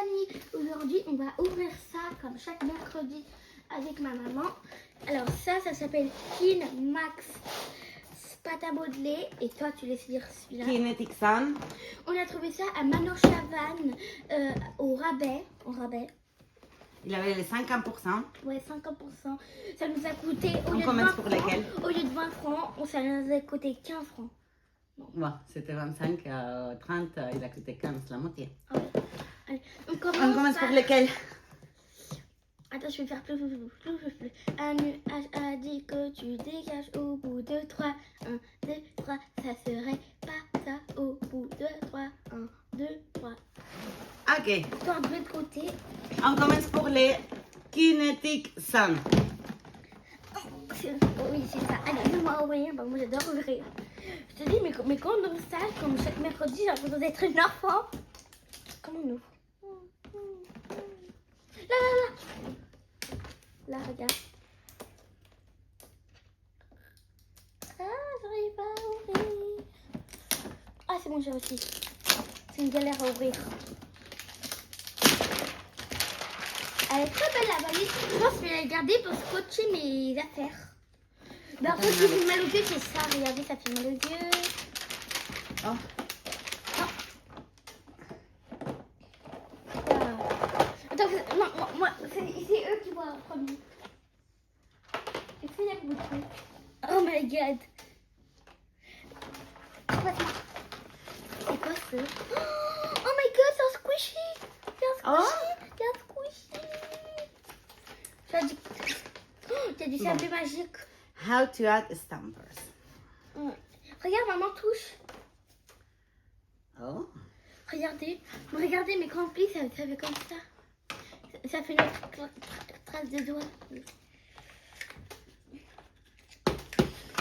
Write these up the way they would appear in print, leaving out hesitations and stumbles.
amis, aujourd'hui on va ouvrir ça comme chaque mercredi avec ma maman. Alors ça s'appelle Kin Max pâte à modeler et toi tu laisses lire celui-là. Kinetic Sun. On a trouvé ça à Manor Chavannes au rabais. Il avait les 50%. Ouais, 50%. Ça nous a coûté On commence pour lesquels? Au lieu de 20 francs, ça nous a coûté 15 francs. Bon, c'était 25 à 30, il a coûté 15, la moitié. Ah ouais. Allez, on commence pour lesquels? Attends, je vais faire plus. Un nuage a dit que tu dégages au bout de 3. 1, 2, 3. Ça serait pas ça au bout de 3. 1, 2, 3. Ok. Toi, de l'autre côté. On commence pour les Kinetic Sun. Oui, c'est ça. Allez, fais-moi ouvrir. Bah, moi, j'adore ouvrir. Je te dis, mais quand on ouvre ça, comme chaque mercredi, j'ai l'impression d'être une enfant. Comment on ouvre? Là, regarde. Ah, j'arrive pas à ouvrir. Ah, c'est bon, j'ai réussi. C'est une galère à ouvrir. Elle est très belle la valise. Je pense que je vais la garder pour scotcher mes affaires. Par contre, qui fait mal aux yeux, c'est ça. Regardez, ça fait mal aux yeux. Oh. Attends, non, moi, c'est eux qui voient en premier. Est-ce qu'il y a beaucoup de trucs? Oh my god. C'est quoi ça? Oh my god, c'est un squishy. C'est un squishy. C'est un squishy. Il y a du sable magique. How to add stampers. Regarde, maman touche. Oh. Regardez, mais quand on plie, ça fait comme ça. Ça fait notre trace de doigt.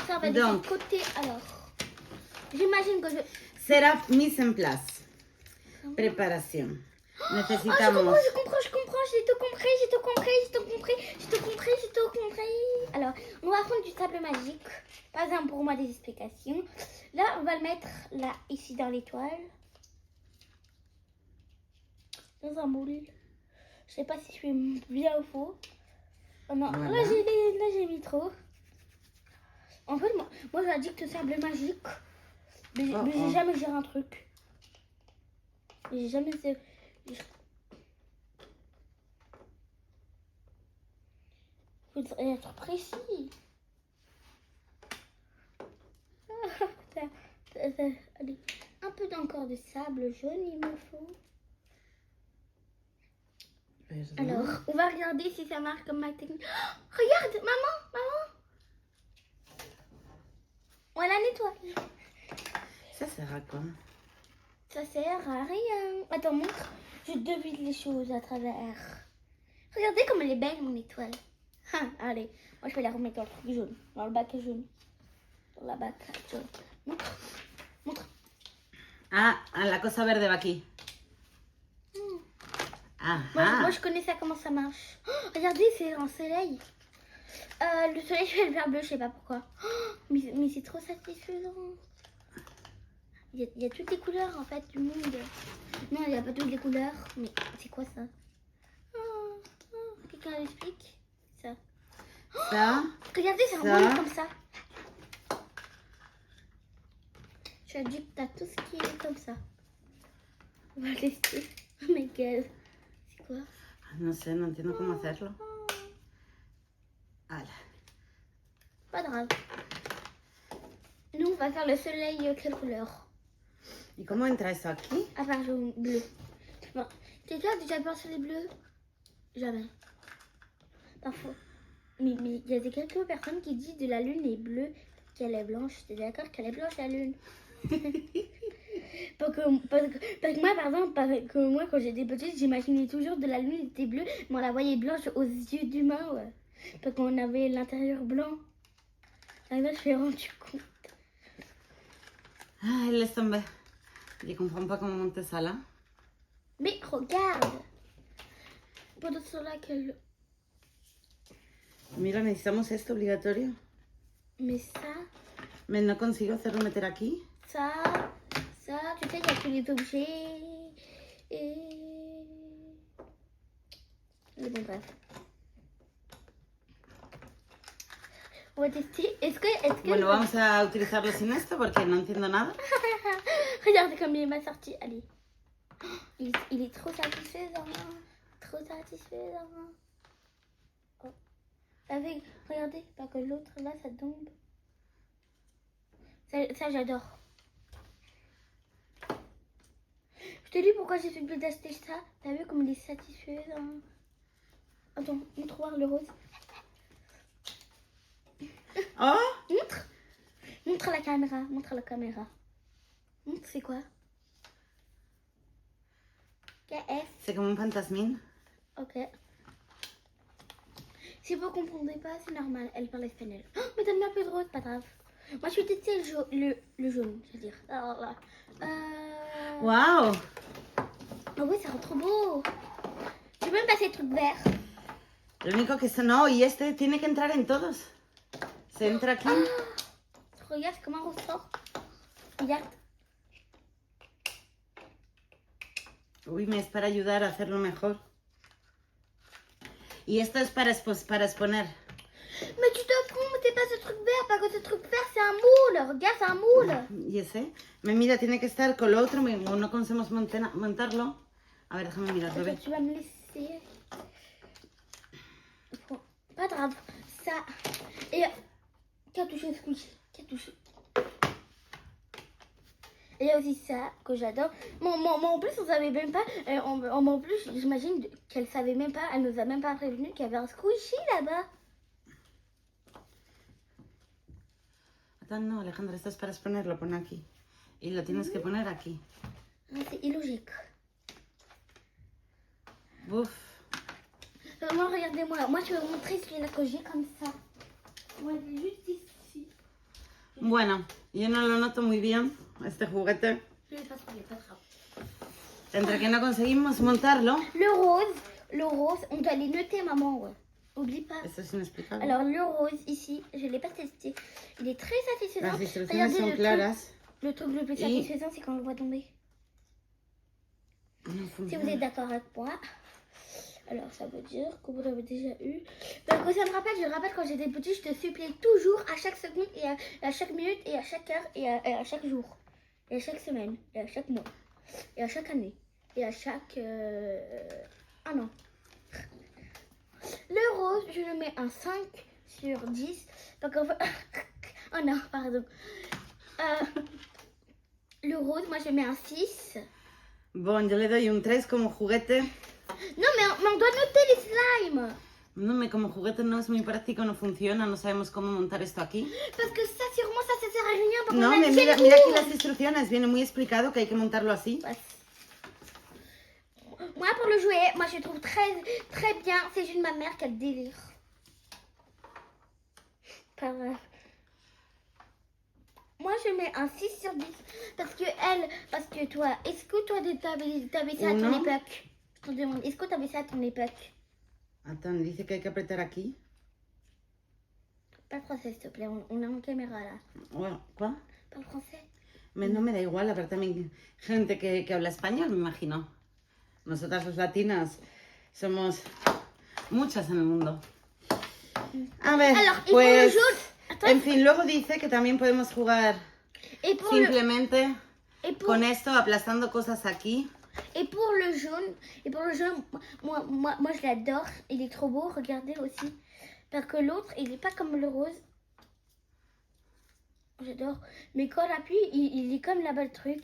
Ça, on va de l'autre côté. Alors, j'imagine que je... Setup, mise en place. Préparation. Necesitamos. Oh, je comprends. J'ai tout compris. Alors, on va prendre du sable magique. Par exemple, pour moi, des explications. Là, on va le mettre là, ici, dans l'étoile. Dans un moule. Je sais pas si je fais bien ou faux. Oh non, voilà. Là j'ai mis trop. En fait, moi j'addique au sable magique. Mais j'ai jamais géré un truc. J'ai jamais... Faudrait être précis. Allez, un peu d'encore de sable jaune il me faut. Alors, on va regarder si ça marche comme ma technique. Oh, regarde, maman. On la nettoie. Ça sert à quoi? Ça sert à rien. Attends, montre. Je devine les choses à travers. Regardez comme elle est belle, mon étoile. Allez, moi je vais la remettre dans le truc jaune. Dans le bac jaune. Dans la bac jaune. Montre. Ah, la cosa verde va aquí. Moi je connais ça, comment ça marche. Oh, regardez, c'est un soleil. Le soleil fait le vert bleu, je sais pas pourquoi. Oh, mais c'est trop satisfaisant. Il y a toutes les couleurs en fait du monde. Non, il n'y a pas toutes les couleurs. Mais c'est quoi ça? Quelqu'un l'explique? Ça. Regardez, c'est un monde comme ça. Tu as dit que t'as tout ce qui est comme ça. On va le tester. Oh my god. C'est quoi? No sé, no entiendo cómo hacerlo. Ala. Pas grave. Nous, on va faire le soleil, quelle couleur? ¿Y cómo entra eso aquí? À part jaune, bleu. Bon. Quelqu'un a déjà pensé les bleus? Jamais. Parfois. Mais il y a quelques personnes qui disent de la lune est bleue, qu'elle est blanche. T'es d'accord qu'elle est blanche, la lune? parce que moi, par exemple, moi, quand j'étais petite, j'imaginais toujours de la lune était bleue, mais on la voyait blanche aux yeux d'humain, ouais. Parce qu'on avait l'intérieur blanc. Là, je me suis rendu compte. Ah, laisse tomber. Je comprends pas comment monter ça là. Mais regarde. Pendant cela qu'elle... Mira, necesitamos esto obligatorio. Mais ça... Mais no consigo hacerlo meter aquí. Ça, tu sais, il y a tous les objets. Et... bon, bref. On va tester. Est-ce que... Bueno, vamos a utilizarlo sin esto porque no entiendo nada. Regardez comme il m'a sorti. Allez. Il est trop satisfaisant. Trop satisfaisant. Oh. Avec, regardez, pas que l'autre là, ça tombe. Ça j'adore. Je te dis pourquoi j'ai fait le d'acheter ça. T'as vu comme il est satisfaisant. Attends, montre voir le rose. Oh, Montre. Montre à la caméra. Montre à la caméra. Montre, c'est quoi? KF. c'est comme un fantasmín. Ok. Si vous ne comprenez pas, c'est normal. Elle parle espagnol. Oh, mais donne-moi un peu de rose, pas grave. Moi, je vais tester le jaune, je veux dire. Alors là. Wow. Oh oui, ça rend trop beau. Tu peux me passer le truc vert? Lo único que no, y este tiene que entrar en todos. Se entra aquí. Regarde comment on ressort. Regarde. Uy, me es para ayudar a hacerlo mejor. Y esto es para exponer. Mais tu te trompes, c'est pas ce truc vert, parce que ce truc vert, c'est un moule. Regarde, c'est un moule. ¿Y ese? Me mira, tiene que estar con lo otro, no conseguimos montarlo. A ver, déjame mirar, bebé. Tu vas me laisser. Bon, pas grave. Ça. Et. Qui a touché ce couche? Qui a touché? Il y a aussi ça que j'adore. Moi, en plus, on savait même pas. En plus, j'imagine qu'elle savait même pas. Elle nous a même pas prévenu qu'il y avait un squishy là-bas. Attends, no, Alejandra, esto es para exponerlo, pon aquí. Y lo tienes que poner aquí. Ah, c'est illogique. Uf. Moi, regardez-moi. Moi, je vais vous montrer celui-là que j'ai comme ça. Moi, il est juste ici. Bueno, yo no lo noto muy bien, este juguete. Je vais pas trouver, pas grave. Entre que no conseguimos montarlo. Le rose, on doit les noter, maman, ouais. Oublie pas. Esto es inexplicable. Alors, le rose, ici, je ne l'ai pas testé. Il est très satisfaisant. Las instrucciones son claras. Le truc le plus satisfaisant, c'est quand on le voit tomber. No Si vous funciona. êtes d'accord avec moi. Alors, ça veut dire que vous l'avez déjà eu. Donc, ça me rappelle, je rappelle quand j'étais petite, je te suppliais toujours à chaque seconde et à chaque minute et à chaque heure et à chaque jour. Et à chaque semaine et à chaque mois. Et à chaque année. Et à chaque... un an. Le rose, je le mets un 5 sur 10. Parce qu'en fait... oh non, pardon. Le rose, moi je mets un 6. Bon, yo le doy un 3 como juguete. Non, mais on doit noter les slimes. No, como juguete no es muy práctico, no funciona, no sabemos cómo montar esto aquí. Parce que ça, sûrement, ça sert à rien. Parce No, qu'on a mira, le mira aquí rouge. las instrucciones, viene muy explicado que hay que montarlo así. Moi, pour le jouer, moi je trouve très, très bien. C'est juste ma mère qui a le délire. Pas vrai. Moi, je mets un 6 sur 10. Parce que toi, est-ce que toi, t'avais ça à ton Non. époque? Je te demande, est-ce que t'avais ça à ton époque? Attends, dice que hay que apretar aquí. Pas le français, s'il te plaît. On est en caméra là. Bueno, ¿cuál? Pas le français. No me da igual, habrá también gente que habla español, me imagino. Nosotras los latinas somos muchas en el mundo. A ver, Alors, et pues, pour le jaune... Attends, en fin, luego dice que también podemos jugar et pour simplemente et pour, con esto, aplastando cosas aquí. et pour le jaune, moi je l'adore. Il est trop beau, regardez aussi. Parce que l'autre, il est pas comme le rose. J'adore. Mais quand on appuie, il est comme là-bas le truc.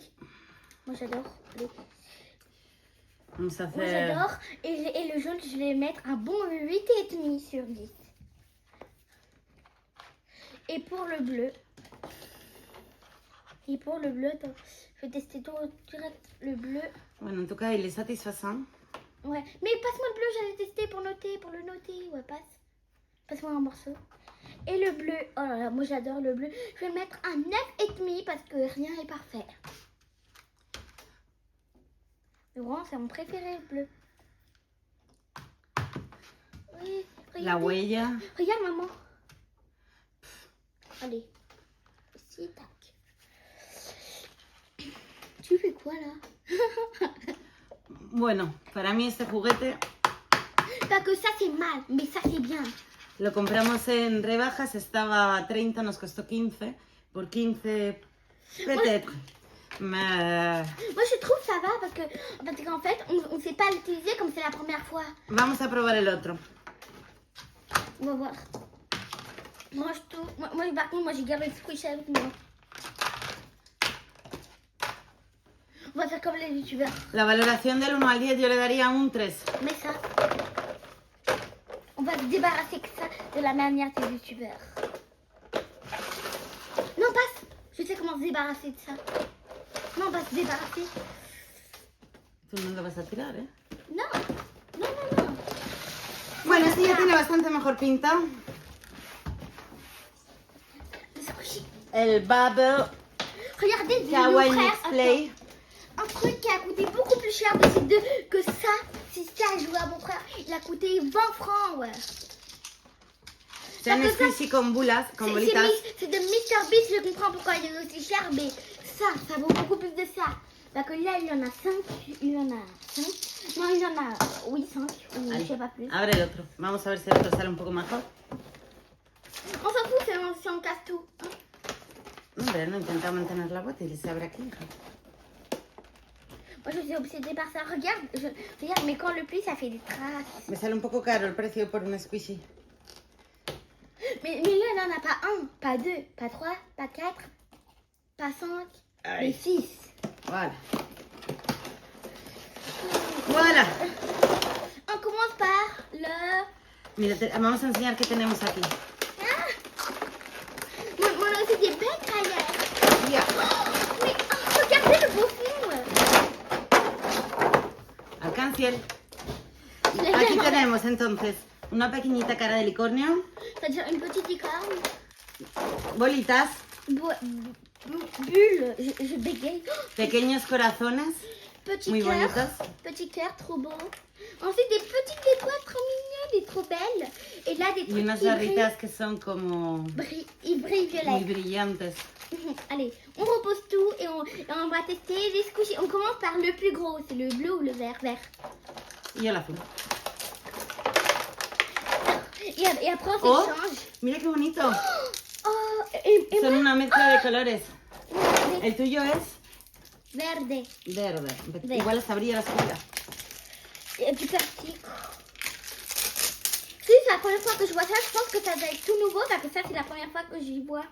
Moi j'adore. Vamos a Moi hacer... j'adore. Et le jaune, je vais mettre un bon 8,5 sur 10. Et pour le bleu. Attends, je vais tester tout direct le bleu. Bueno, en tout cas, il est satisfaisant. Ouais, mais passe-moi le bleu, j'allais tester pour le noter. Ouais, passe-moi un morceau. Et le bleu, oh là là, moi j'adore le bleu. Je vais mettre un 9,5 parce que rien n'est parfait. Mais vraiment, c'est mon préféré, le bleu. Oui, La regardez. huella. Regarde, maman. Allez. Ici, tac. Tu fais quoi là? Bueno, para mí este juguete Parce que ça, c'est mal, mais ça, c'est bien. Lo compramos en rebajas, estaba a 30, nos costó 15. Por 15, peut-être. Mais Moi, je trouve ça va parce qu'en fait, on ne sait pas l'utiliser comme c'est la première fois. vamos a probar el otro. On va voir. Mange tout. Moi, par contre, moi, j'ai gardé le squish avec moi. On va faire comme les youtubeurs. La valoración del 1 al 10 yo le daría un 3. Mais ça, on va se débarrasser de ça de la manière des youtubeurs. Non, passe. Je sais comment se débarrasser de ça. Non, on va se débarrasser. Tú no lo vas a tirar, ¿eh? Non, non, non, non. Bueno, este ya tiene bastante mejor pinta. Le squishy. El Bubble Regardez, mon Kawaii frère, Mix Play. attends. Un truc qui a coûté beaucoup plus cher que ça, si ça a joué à mon frère, il a coûté 20 francs, ouais. C'est un Parce que ça, squishy con bulas, con C'est bolitas. c'est de Mr Beast, je comprends pourquoi il est aussi cher, mais ça vaut beaucoup plus de ça. Parce que là, il y en a 5, il y en a 5. Non, il y en a, oui, 5, ou je sais pas plus. Abre el otro. Vamos a ver si el otro sale un poco mejor. On s'en fout, si on casse tout. Hombre, no intenta mantener la bota y se abre aquí, hija. Moi, je suis obsédée par ça. Regarde, regarde, mais quand le plie, ça fait des traces. Me sale un poco caro el precio por un squishy. Mais là, il n'en a pas 1, pas 2, pas 3, pas 4, pas 5, Ay. mais 6. Voilà. Voilà. On commence par le... Mira, vamos a enseñar qué tenemos aquí. Mon aussi des belles paillettes. Ya. Mais regardez le beau fond. Arcanciel. Je l'ai Aquí tellement- tenemos entonces una pequeñita cara de unicornio, C'est-à-dire une petite licorne. bolitas, Bulle, je bégaye. pequeños corazones, Petit muy cœur. bonitos. Petit cœur, trop beau. Ensuite, des petites étoiles trop mignonnes et trop belles. Et là, des y trucs unas qui brillent. barritas que son como Ils brillent muy violet. brillantes. Allez, on repose tout et on va tester les squishies. On commence par le plus gros, c'est le bleu ou le vert. Y el azul. Et après, on Oh, s'échange. mira qué bonito. Oh, et Son moi, una mezcla de colores. verde. El tuyo es Verde. verde. Verde. Igual sabría la oscura. Et du plastique. Si, c'est la première fois que je vois ça. Je pense que ça doit être tout nouveau parce que ça, c'est la première fois que j'y vois.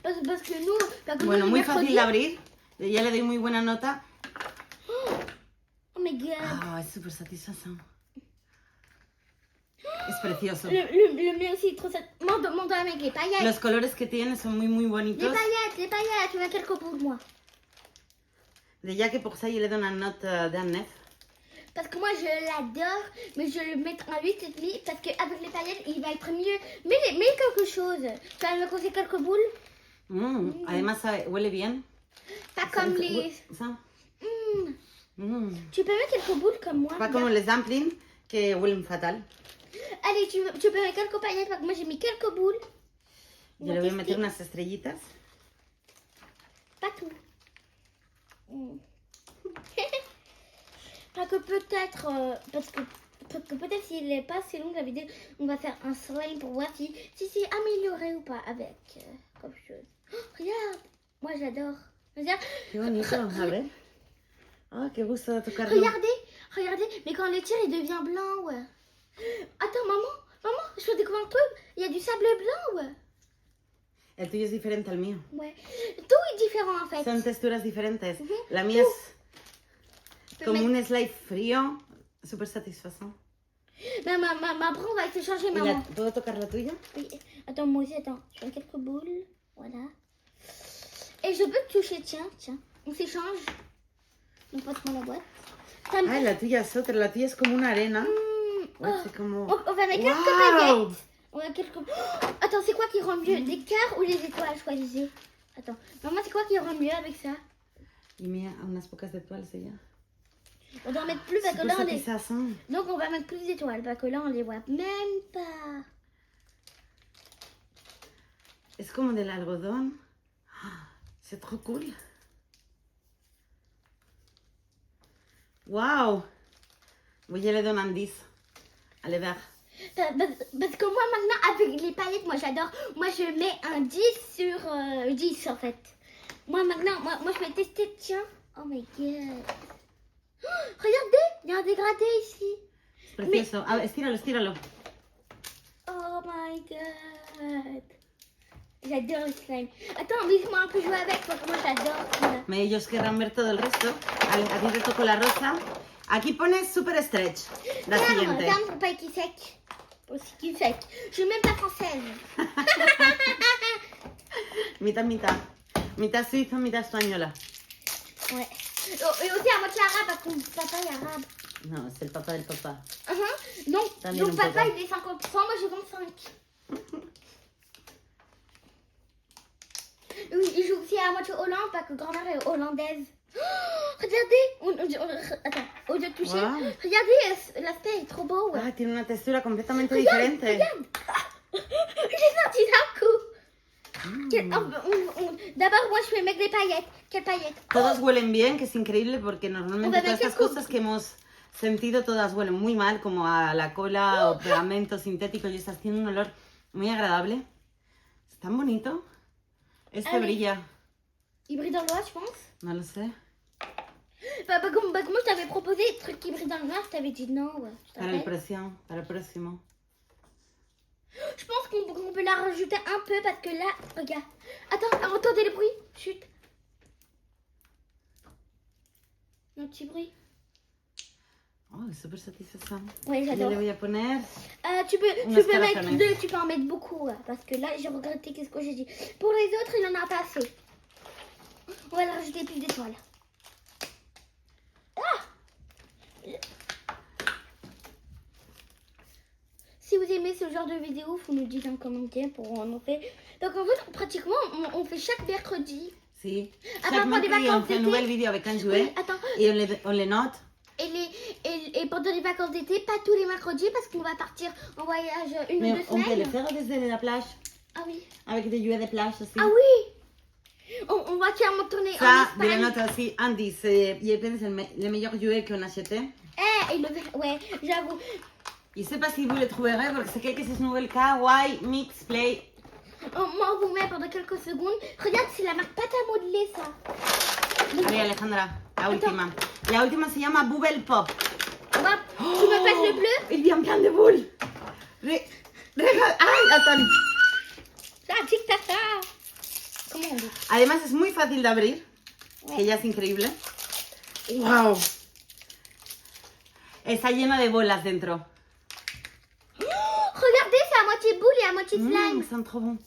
Parce que nous, Bueno, nous, muy le mercredi- fácil de abrir. Ya le doy muy buena nota. Oh my god. Ah, es súper satisfacción. Es precioso. Le mien aussi est trop ça. Mon doigt avec les paillettes. Los colores que tiene son muy, muy Les bonitos. paillettes. Tu veux quelques pour moi. Déjà que pour ça, il est dans une note d'un 9. Parce que moi, je l'adore, mais je le mets en 8,5 parce qu'avec les paillettes, il va être mieux. Mais quelque chose. Tu vas me conseiller quelques boules. Además, huele bien. Pas comme les... Ça. Tu peux mettre quelques boules comme moi. Pas como les dumplings, que huelen fatal. Allez, tu peux mettre quelques paillettes parce que moi, j'ai mis quelques boules. On Yo va le voy a tester. meter unas estrellitas. Pas tout. Parce que peut-être, parce que peut-être s'il n'est pas assez long la vidéo, on va faire un slime pour voir si c'est amélioré ou pas avec comme chose. Oh, regarde, moi j'adore. Regarde, Qué bonito, a ver. Ah, qué gusto de tocarlo. regardez, mais quand on le tire, il devient blanc, ouais. Attends, maman, je peux découvrir un truc. Il y a du sable blanc, ouais. El tuyo es diferente al mío. Ouais. Tout est différent en fait. Son texturas diferentes. La mía es como un slime frío, súper satisfacción. Mais après, on va s'échanger, ¿Y maman. puedo tocar la tuya? Oui. Attends, moi aussi, attends. Je fais quelques boules. Voilà. Et je peux te toucher, tiens. On s'échange. On passe-moi la boîte. Ça me- Ay, la tuya es otra. La tuya es como una arena. Oh. C'est como... On va mettre quelques Wow. paillettes. On va quelques... Oh, attends, c'est quoi qui rend mieux? Des cœurs ou les étoiles, choisissez. Attends. Maman, c'est quoi qui rend mieux avec ça? Y mira, unas pocas de toiles ya. On doit en mettre plus parce que Súper là, on est... satisfacción. Donc, on va mettre plus d'étoiles parce que là, on les voit même pas. Es como del algodón. C'est trop cool. Wow. Oui, je le donne un 10. Allez, vert. Parce que moi maintenant avec les paillettes, moi j'adore. Moi je mets un 10 sur 10 en fait. Moi maintenant, moi je vais tester, tiens. Oh my god. Oh, regardez, il y a un dégradé ici. Es precioso. A ver, estíralo, estíralo. Oh my god. J'adore le slime. Attends, laisse-moi un peu jouer avec parce que moi j'adore ça. Mais ellos querrán ver todo el resto. A ti te tocó la rosa. Aquí pones super stretch. La siguiente. Regarde pour pas être sec. Pour ce qui est sec. Je suis même pas française. Mitad, mitad. Mitad suizo, mitad española. Ouais. Et aussi à moitié arabe parce que mon papa est arabe. No, es el papá del papá. Donc, También un papa poco. il est 50%, moi j'ai 25. Oui, il joue aussi à moitié Hollande parce que grand-mère est hollandaise. Oh, regardez, attends, au lieu de toucher, Wow. regardez, l'aspect est trop beau. Ah, tiene una textura completamente Regarde, diferente. regarde. J'ai senti d'un coup. D'abord, moi je vais mettre des paillettes. Quelles paillettes? Todas huelen bien, que es increíble porque normalmente Bueno, todas ¿qué estas cosas que hemos sentido todas huelen muy mal, como a la cola o pegamento sintético, y estas tienen un olor muy agradable. Es tan bonito. Este Allez. brilla. Il brille dans le noir, je pense. No lo sé. Comme moi je t'avais proposé des trucs qui brillent dans le noir, je t'avais dit non. Ouais, tu te Para el rappelles? próximo. Je pense qu'on peut la rajouter un peu parce que là, regarde. Attends, entendez le bruit. Chut. Un petit bruit. Oh, es súper satisfacción. Ouais, Yo j'adore. le voy a poner... Tu peux Unas mettre caracoles. 2, tu peux en mettre beaucoup. Ouais, parce que là, j'ai regretté qu'est-ce que j'ai dit. Pour les autres, il en a pas assez. On va leur rajouter plus d'étoiles. Si vous aimez ce genre de vidéo, vous nous dites en commentaire pour on en fait. Donc en fait, pratiquement, on fait chaque mercredi. Sí. Ah, Chaque pendant les mercredi, on vacances fait un d'été. nouvel vidéo avec un jouet Oui, attends. et on les note. Et pendant les vacances d'été, pas tous les mercredis parce qu'on va partir en voyage une ou Mais deux on peut le semaines. faire desde la plage, Ah oui. avec des jouets de plage aussi. Ah oui. On va carrément tourner Ça, en je le Espagne. note aussi un 10. Je pense le meilleur jouet qu'on a acheté. Et le ouais, j'avoue. Je ne sais pas si vous le trouverez parce que c'est quelque chose de nouvel. Kawaii Mix Play. Moi, on vous met pendant quelques secondes. Regarde, c'est la marque pâte à modeler, ça. Allez, Alejandra, la última. La última se llama Bubble Pop. Hop, tu me passes le bleu? Il vient plein de boules. Regarde. Ay, attends. Ah, tic tac tac. Comment on dit? Además es muy fácil de abrir, que ya es increíble. ¡Wow! Está lleno de bolas dentro. Regardez, c'est à moitié boule et à moitié slime. Sont trop bons.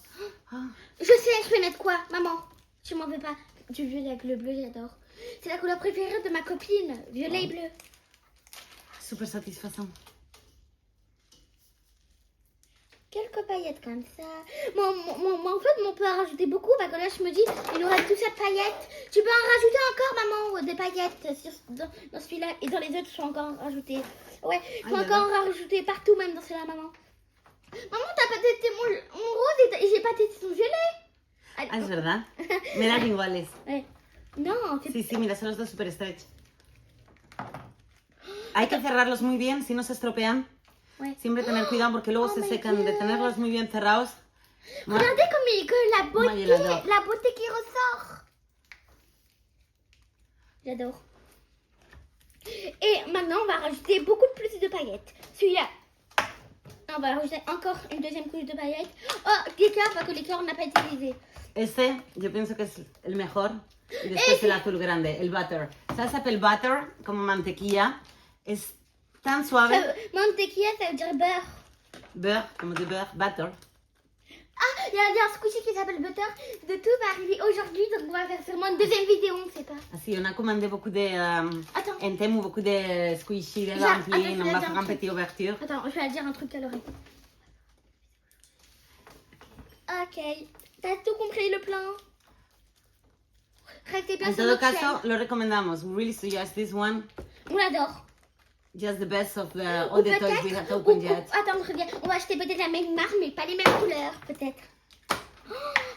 Ah. Je sais, je vais mettre quoi, maman? Tu m'en veux pas. Du violet avec le bleu, j'adore. C'est la couleur préférée de ma copine, violet et bleu. Super satisfaisant. Quelques paillettes comme ça. Moi, en fait, on peut en rajouter beaucoup parce que là, je me dis, il nous reste toute cette paillette. Tu peux en rajouter encore, maman, des paillettes dans celui-là et dans les autres, je peux encore en rajouter. Ouais, je peux Ah, encore en rajouter partout, même dans celui-là, maman. Maman, t'as pas testé mon rose et j'ai pas testé ton violet. Ah, es verdad. Me dan iguales. Ouais. Non, c'est Sí, sí, mira, son los dos super stretch. Hay que cerrarlos muy bien, si no se estropean. Ouais. Siempre tener cuidado porque luego Oh se my secan. De God. tenerlos muy bien cerrados. Moi, Regardez comme que Moi, je l'adore. la beauté qui ressort. J'adore. Et maintenant, on va rajouter beaucoup plus de paillettes. Celui-là, on va rajouter encore une deuxième couche de paillettes. Oh, des cœurs, parce que les cœurs, on n'a pas utilisé. Este, yo pienso que es el mejor. Y después el azul grande, el butter. ¿Sabes el butter? Como mantequilla. Es tan suave. Mantequilla, ça veut dire beurre. Beurre, como de beurre, butter. Ah, il y a un squishy qui s'appelle Butter. De tout va arriver aujourd'hui, donc on va faire sûrement une deuxième vidéo, on ne sait pas. Así, on a commandé beaucoup de... Attends. en Temu, beaucoup de squishy, de Attends, dumplings. je On vais va dire faire un un truc. petit ouverture. Attends, je vais dire un truc à l'oreille. Ok. T'as tout compris le plan? Restez bien En sur todo notre caso, chaîne. lo recomendamos. We really suggest this one. On l'adore. Just the best of the, Ou all the toys we have opened yet. Attends, regarde. On va acheter peut-être la même marque, mais pas les mêmes couleurs, peut-être. Oh,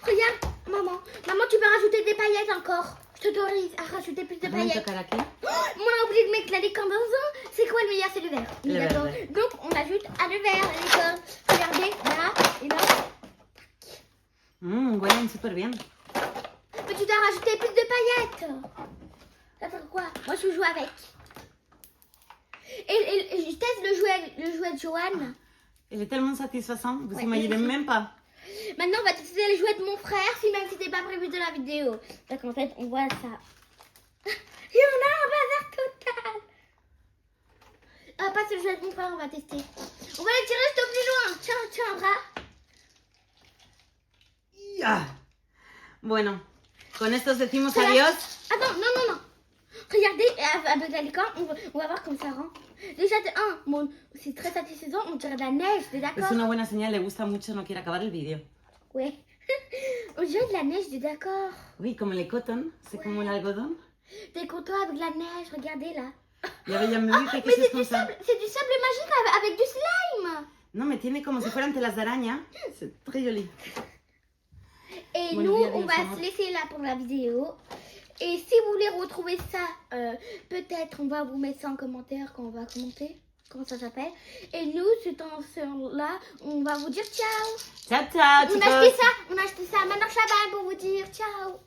regarde, maman. Maman, tu peux rajouter des paillettes encore. Je t'autorise à rajouter plus de Déjame paillettes. tocar aquí. Oh, on a oublié de mettre la décandeuse. C'est quoi le meilleur c'est le vert. Oui, Le d'accord. verde. Donc, on ajoute à le vert, d'accord. Regardez, là, et là. Huelen súper bien. Mais tu dois rajouter plus de paillettes. Ça fait quoi? Moi, je joue avec. Et je teste le jouet de Johan. Il est tellement satisfaisant, vous Ouais, imaginez merci. même pas. Maintenant, on va tester les jouets de mon frère, si même si c'était pas prévu de la vidéo. Donc, en fait, on voit ça. Et on a un bazar total. Ah, pas le jouet de mon frère, on va tester. On va les tirer juste au plus loin. Tiens, un bras. Ya. Bueno, con estos decimos Ça va. adiós. Attends, non. Regardez, avec la licorne, on va voir comme ça rend. Déjà, bon, c'est très satisfaisant, on dirait de la neige, t'es Es d'accord? una buena señal, le gusta mucho, no quiere acabar el vídeo. Ouais. On dirait de la neige, t'es d'accord? Oui, como el cotton, c'est como el algodón. T'es content avec la neige, regardez là. Ya veía, me dice que Mais eso es como ça. c'est du sable magique avec du slime. No, me tiene como si fueran telas de araña. C'est très joli. Et Bon, nous, Olivia, on Dios, va amor. se laisser là pour la vidéo. Et si vous voulez retrouver ça, peut-être on va vous mettre ça en commentaire quand on va commenter. Comment ça s'appelle? Et nous, ce temps-là, on va vous dire ciao. Ciao, ciao, On a acheté chicos. ça, on a acheté ça à Manor Chaban pour vous dire ciao.